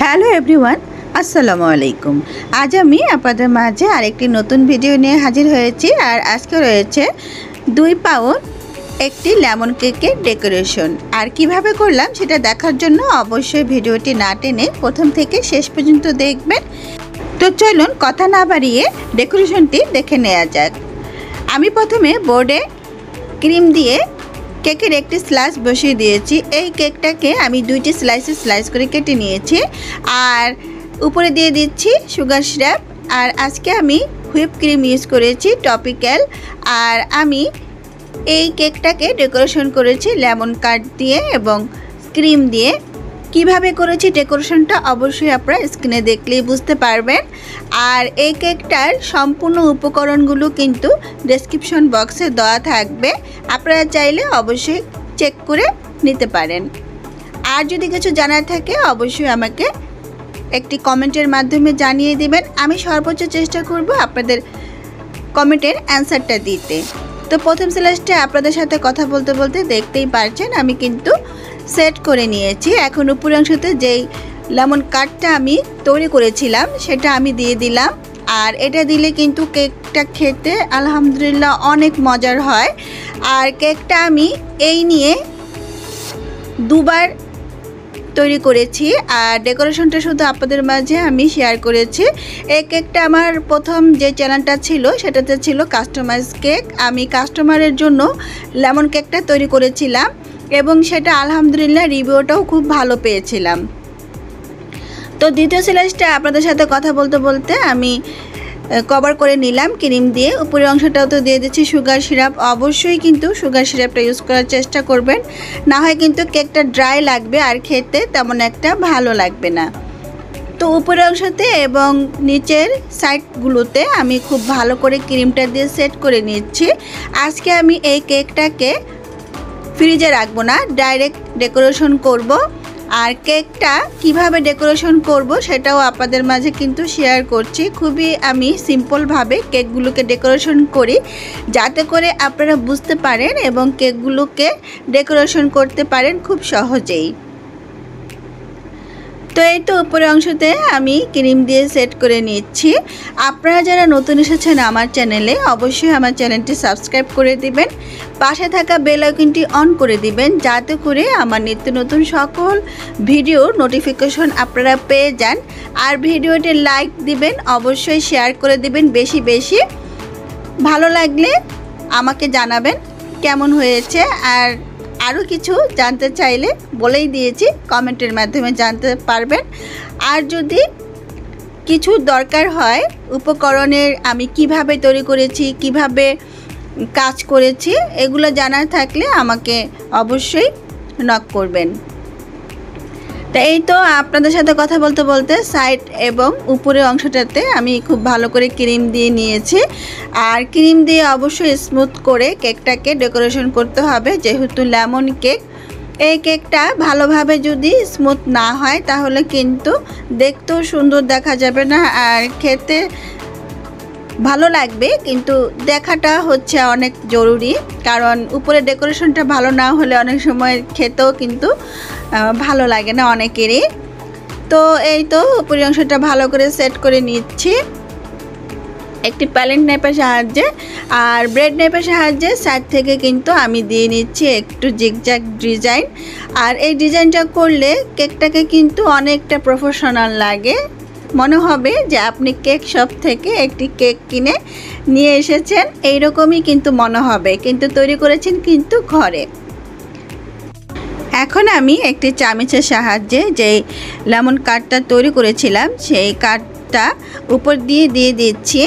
Hello everyone, আসসালামু আলাইকুম। আজ আমি আপনাদের মাঝে আরেকটি নতুন ভিডিও নিয়ে হাজির হয়েছি। আর আজকে রয়েছে 2 পাউন্ড একটি লেমন কেকের ডেকোরেশন। আর কিভাবে করলাম সেটা দেখার জন্য অবশ্যই ভিডিওটি না টেনে প্রথম থেকে শেষ পর্যন্ত দেখবেন। তো চলুন কথা না বাড়িয়ে ডেকোরেশনটি দেখে নেওয়া যাক। আমি প্রথমে বোর্ডে ক্রিম দিয়ে কেকের একটি স্লাইস বসিয়ে দিয়েছি। এই কেকটাকে আমি 2টি স্লাইস করে কেটে নিয়েছি। আর উপরে দিয়ে দিচ্ছি সুগার সিরাপ। আর আজকে আমি হুইপ ক্রিম ইউজ করেছি টপিক্যাল। আর আমি এই কেকটাকে ডেকোরেশন করেছি লেমন কাট দিয়ে এবং ক্রিম দিয়ে। কিভাবে করেছি ডেকোরেশনটা অবশ্যই আপনারা স্ক্রিনে দেখলেই বুঝতে পারবেন। আর এই কেকটার সম্পূর্ণ উপকরণগুলো কিন্তু ডেসক্রিপশন বক্সে দেওয়া থাকবে, আপনারা চাইলে অবশ্যই চেক করে নিতে পারেন। আর যদি কিছু জানার থাকে অবশ্যই আমাকে একটি কমেন্টের মাধ্যমে জানিয়ে দিবেন। আমি সর্বোচ্চ চেষ্টা করব আপনাদের কমেন্টের অ্যান্সারটা দিতে। তো প্রথম স্লাইসটা আপনাদের সাথে কথা বলতে বলতে দেখতেই পারছেন আমি কিন্তু সেট করে নিয়েছি। এখন উপরের অংশতে যেই লেমন কাটটা আমি তৈরি করেছিলাম সেটা আমি দিয়ে দিলাম। আর এটা দিলে কিন্তু কেকটা খেতে আলহামদুলিল্লাহ অনেক মজার হয়। আর কেকটা আমি এই নিয়ে 2বার তৈরি করেছি। আর ডেকোরেশনটা শুধু আপনাদের মাঝে আমি শেয়ার করেছি। এই কেকটা আমার প্রথম যে চ্যানেলটা ছিল সেটাতে ছিল কাস্টমাইজ কেক। আমি কাস্টমারের জন্য লেমন কেকটা তৈরি করেছিলাম এবং সেটা আলহামদুলিল্লাহ রিভিউটাও খুব ভালো পেয়েছিলাম। তো দ্বিতীয় স্লাইসটা আপনাদের সাথে কথা বলতে বলতে আমি কভার করে নিলাম ক্রিম দিয়ে। উপরের অংশটাও তো দিয়ে দিচ্ছি সুগার সিরাপ। অবশ্যই কিন্তু সুগার সিরাপটা ইউজ করার চেষ্টা করবেন, না হয় কিন্তু কেকটা ড্রাই লাগবে আর খেতে তেমন একটা ভালো লাগবে না। তো উপরের অংশতে এবং নিচের সাইডগুলোতে আমি খুব ভালো করে ক্রিমটা দিয়ে সেট করে নিচ্ছি। আজকে আমি এই কেকটাকে ফ্রিজে রাখবো না, ডাইরেক্ট ডেকোরেশন করব। আর কেকটা কিভাবে ডেকোরেশন করব সেটাও আপনাদের মাঝে কিন্তু শেয়ার করছি। খুবই আমি সিম্পলভাবে কেকগুলোকে ডেকোরেশন করি যাতে করে আপনারা বুঝতে পারেন এবং কেকগুলোকে ডেকোরেশন করতে পারেন খুব সহজেই। তো এই তো উপরের অংশতে আমি ক্রিম দিয়ে সেট করে নিচ্ছি। আপনারা যারা নতুন এসেছেন আমার চ্যানেলে অবশ্যই আমার চ্যানেলটি সাবস্ক্রাইব করে দিবেন, পাশে থাকা বেল আইকনটি অন করে দিবেন যাতে করে আমার নিত্য নতুন সকল ভিডিওর নোটিফিকেশন আপনারা পেয়ে যান। আর ভিডিওটি লাইক দিবেন, অবশ্যই শেয়ার করে দিবেন বেশি বেশি। ভালো লাগলে আমাকে জানাবেন কেমন হয়েছে। আর আরও কিছু জানতে চাইলে বলেই দিয়েছি, কমেন্টের মাধ্যমে জানতে পারবেন। আর যদি কিছু দরকার হয় উপকরণের, আমি কিভাবে তৈরি করেছি, কিভাবে কাজ করেছি, এগুলো জানার থাকলে আমাকে অবশ্যই নক করবেন। তো এই তো আপনাদের সাথে কথা বলতে বলতে সাইড এবং উপরের অংশটাতে আমি খুব ভালো করে ক্রিম দিয়ে নিয়েছি। আর ক্রিম দিয়ে অবশ্যই স্মুথ করে কেকটাকে ডেকোরেশন করতে হবে, যেহেতু লেমন কেক। এই কেকটা ভালোভাবে যদি স্মুথ না হয় তাহলে কিন্তু দেখতেও সুন্দর দেখা যাবে না আর খেতে ভালো লাগবে, কিন্তু দেখাটা হচ্ছে অনেক জরুরি। কারণ উপরে ডেকোরেশনটা ভালো না হলে অনেক সময় খেতেও কিন্তু ভালো লাগে না অনেকেরই। তো এই তো উপরের অংশটা ভালো করে সেট করে নিচ্ছি একটি প্যালেট নাইফের সাহায্যে। আর ব্রেড নাইফের সাহায্যে সাইড থেকে কিন্তু আমি দিয়ে নিচ্ছি একটু জিগজ্যাগ ডিজাইন। আর এই ডিজাইনটা করলে কেকটাকে কিন্তু অনেকটা প্রফেশনাল লাগে, মনে হবে যে আপনি কেক শপ থেকে একটি কেক কিনে নিয়ে এসেছেন, এইরকমই কিন্তু মনে হবে, কিন্তু তৈরি করেছেন কিন্তু ঘরে। এখন আমি একটি চামচের সাহায্যে যেই লেমন কাটটা তৈরি করেছিলাম সেই কাটটা উপর দিয়ে দিচ্ছি।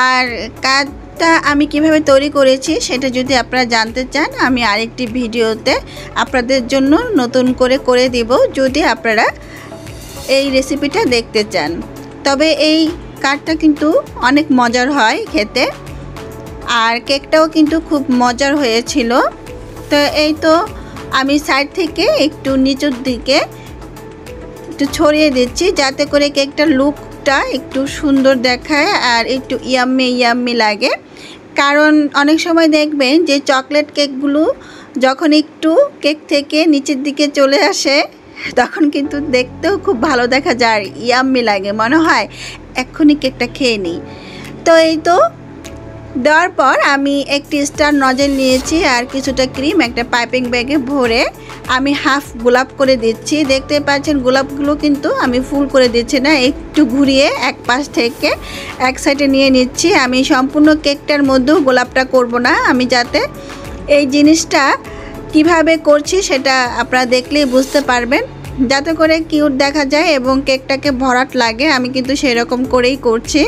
আর কাটটা আমি কিভাবে তৈরি করেছি সেটা যদি আপনারা জানতে চান আমি আরেকটি ভিডিওতে আপনাদের জন্য নতুন করে দিব, যদি আপনারা এই রেসিপিটা দেখতে চান। তবে এই কাটটা কিন্তু অনেক মজার হয় খেতে, আর কেকটাও কিন্তু খুব মজার হয়েছিল। তো এই তো আমি সাইড থেকে একটু নিচের দিকে একটু ছড়িয়ে দিচ্ছি যাতে করে কেকটার লুকটা একটু সুন্দর দেখায় আর একটু ইয়াম্মি লাগে। কারণ অনেক সময় দেখবেন যে চকলেট কেকগুলো যখন একটু কেক থেকে নিচের দিকে চলে আসে তখন কিন্তু দেখতেও খুব ভালো দেখা যায়, ইয়াম্মি লাগে, মনে হয় এক্ষুনি কেকটা খেয়ে নিই। তো এই তো দেওয়ার পর আমি একটি স্টার নজেল নিয়েছি আর কিছুটা ক্রিম একটা পাইপিং ব্যাগে ভরে আমি হাফ গোলাপ করে দিচ্ছি। দেখতে পাচ্ছেন গোলাপগুলো কিন্তু আমি ফুল করে দিচ্ছি না, একটু ঘুরিয়ে এক পাশ থেকে এক সাইডে নিয়ে নিচ্ছি। আমি সম্পূর্ণ কেকটার মধ্যেও গোলাপটা করব না, আমি যাতে এই জিনিসটা কিভাবে করছি সেটা আপনারা দেখলেই বুঝতে পারবেন, যাতে করে কিউট দেখা যায় এবং কেকটাকে ভরাট লাগে। আমি কিন্তু সেই রকম করেই করছি।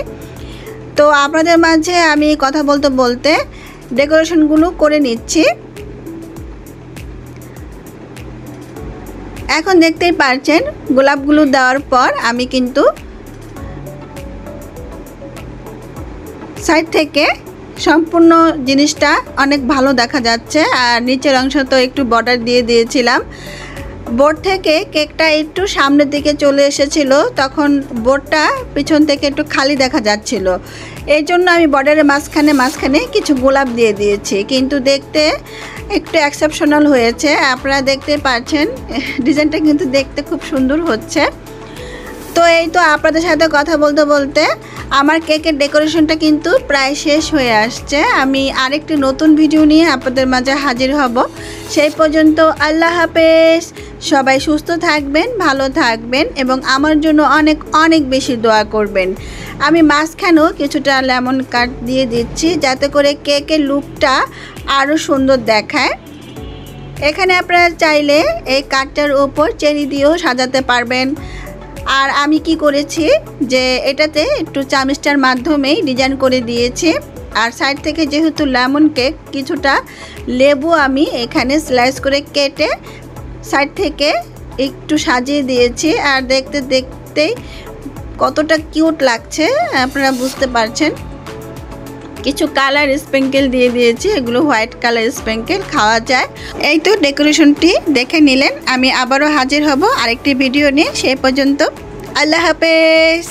তো আপনাদের মাঝে আমি কথা বলতে বলতে ডেকোরেশনগুলো করে নিচ্ছি। এখন দেখতেই পাচ্ছেন গোলাপগুলো দেওয়ার পর আমি কিন্তু সাইড থেকে সম্পূর্ণ জিনিসটা অনেক ভালো দেখা যাচ্ছে। আর নিচের অংশ তো একটু বর্ডার দিয়ে দিয়েছিলাম। বোর্ড থেকে কেকটা একটু সামনের দিকে চলে এসেছিল, তখন বোর্ডটা পিছন থেকে একটু খালি দেখা যাচ্ছিল। এই জন্য আমি বর্ডারের মাঝখানে কিছু গোলাপ দিয়ে দিয়েছি, কিন্তু দেখতে একটু এক্সেপশনাল হয়েছে। আপনারা দেখতে পাচ্ছেন ডিজাইনটা কিন্তু দেখতে খুব সুন্দর হচ্ছে। তো এই তো আপনাদের সাথে কথা বলতে বলতে আমার কেকের ডেকোরেশনটা কিন্তু প্রায় শেষ হয়ে আসছে। আমি আরেকটি নতুন ভিডিও নিয়ে আপনাদের মাঝে হাজির হব। সেই পর্যন্ত আল্লাহ হাফেজ। সবাই সুস্থ থাকবেন, ভালো থাকবেন এবং আমার জন্য অনেক অনেক বেশি দোয়া করবেন। আমি মাঝখানেও কিছুটা লেমন কাট দিয়ে দিচ্ছি, যাতে করে কেকের লুকটা আরও সুন্দর দেখায়। এখানে আপনারা চাইলে এই কাঠটার উপর চেরি দিয়েও সাজাতে পারবেন। আর আমি কি করেছি যে এটাতে একটু চামচটার মাধ্যমেই ডিজাইন করে দিয়েছি। আর সাইড থেকে যেহেতু লেমন কেক, কিছুটা লেবু আমি এখানে স্লাইস করে কেটে সাইড থেকে একটু সাজিয়ে দিয়েছি। আর দেখতে দেখতেই কতটা কিউট লাগছে আপনারা বুঝতে পারছেন। কিছু কালার স্প্রিঙ্কেল দিয়ে দিয়েছি, এগুলো হোয়াইট কালার স্প্রিঙ্কেল, খাওয়া যায়। এই তো ডেকোরেশনটি দেখে নিলেন। আমি আবারও হাজির হব আরেকটি ভিডিও নিয়ে। সেই পর্যন্ত আল্লাহ হাফেজ।